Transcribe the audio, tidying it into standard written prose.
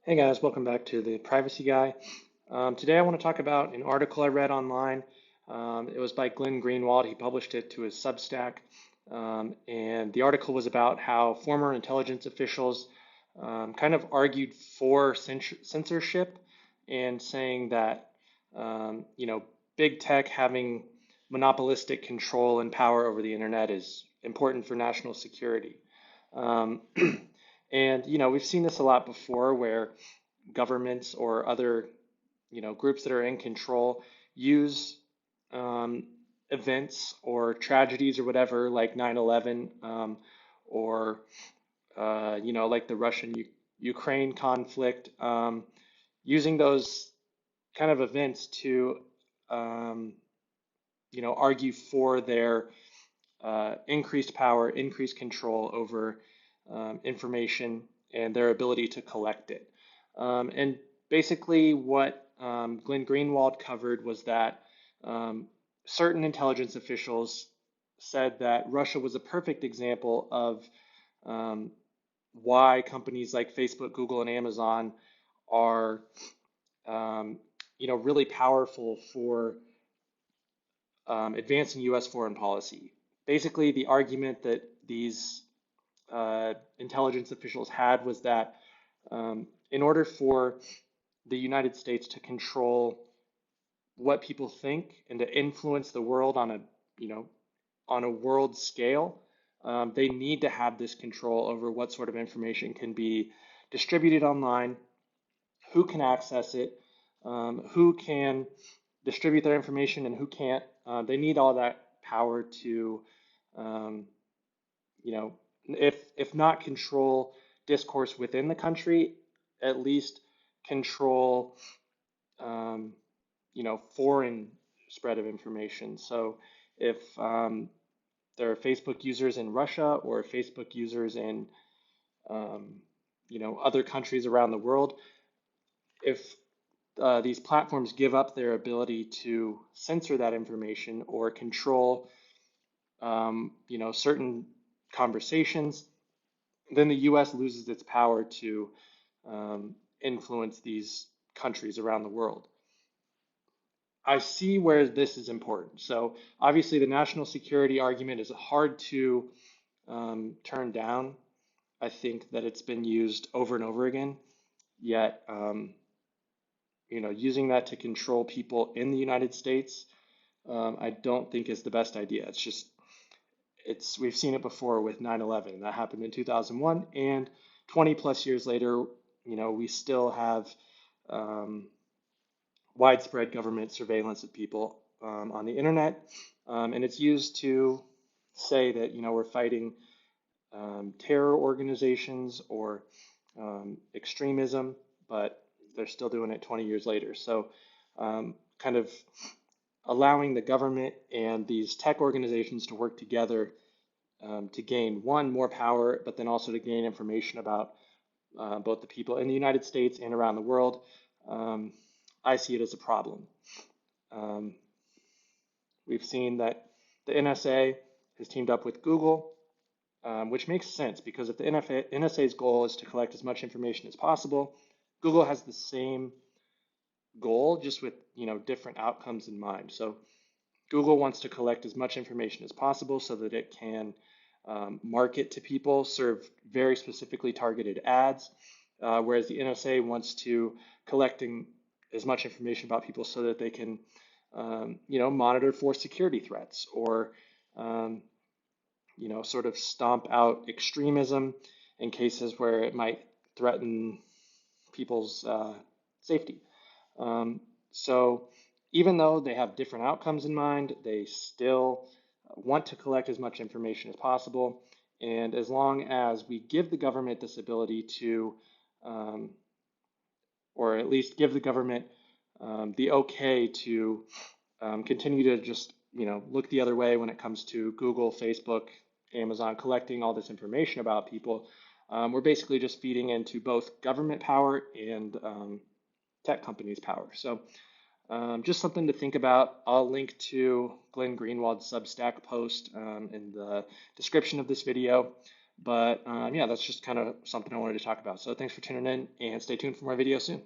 Hey guys, welcome back to the Privacy Guy. Today I want to talk about an article I read online. It was by Greenwald. He published it to his Substack. And the article was about how former intelligence officials kind of argued for censorship and saying that, big tech having monopolistic control and power over the internet is important for national security. Um, and we've seen this a lot before where governments or other, groups that are in control use um, events or tragedies or whatever, like 9/11, or, like the Russian-Ukraine conflict, using those kind of events to, um, argue for their increased power, increased control over information and their ability to collect it. And basically, what Glenn Greenwald covered was that um, certain intelligence officials said that Russia was a perfect example of um, why companies like Facebook, Google, and Amazon are, really powerful for advancing U.S. foreign policy. Basically, the argument that these intelligence officials had was that in order for the United States to control what people think and to influence the world on a, you know, on a world scale, they need to have this control over what sort of information can be distributed online, who can access it, who can distribute their information, and who can't. They need all that power to, um, if not control discourse within the country, at least control, um, foreign spread of information. So if there are Facebook users in Russia or Facebook users in, um, other countries around the world, if these platforms give up their ability to censor that information or control, certain conversations, then the U.S. loses its power to influence these countries around the world. I see where this is important. So obviously, the national security argument is hard to turn down. I think that it's been used over and over again. Yet, using that to control people in the United States, I don't think is the best idea. We've seen it before with 9/11. That happened in 2001, and 20 plus years later, we still have um, widespread government surveillance of people on the internet, and it's used to say that we're fighting terror organizations or extremism, but they're still doing it 20 years later. So, kind of allowing the government and these tech organizations to work together to gain one, more power, but then also to gain information about both the people in the United States and around the world. Um, I see it as a problem. Um, we've seen that the NSA has teamed up with Google, which makes sense because if the NSA's goal is to collect as much information as possible, Google has the same goal, just with different outcomes in mind. So Google wants to collect as much information as possible so that it can market to people, serve very specifically targeted ads, whereas the NSA wants to collecting as much information about people so that they can, monitor for security threats or, um, sort of stomp out extremism in cases where it might threaten people's safety. So even though they have different outcomes in mind, they still want to collect as much information as possible. And as long as we give the government this ability to, um, or at least give the government the okay to continue to just, look the other way when it comes to Google, Facebook, Amazon collecting all this information about people, we're basically just feeding into both government power and tech companies' power. So just something to think about. I'll link to Glenn Greenwald's Substack post in the description of this video. But yeah, that's just kind of something I wanted to talk about. So thanks for tuning in and stay tuned for more videos soon.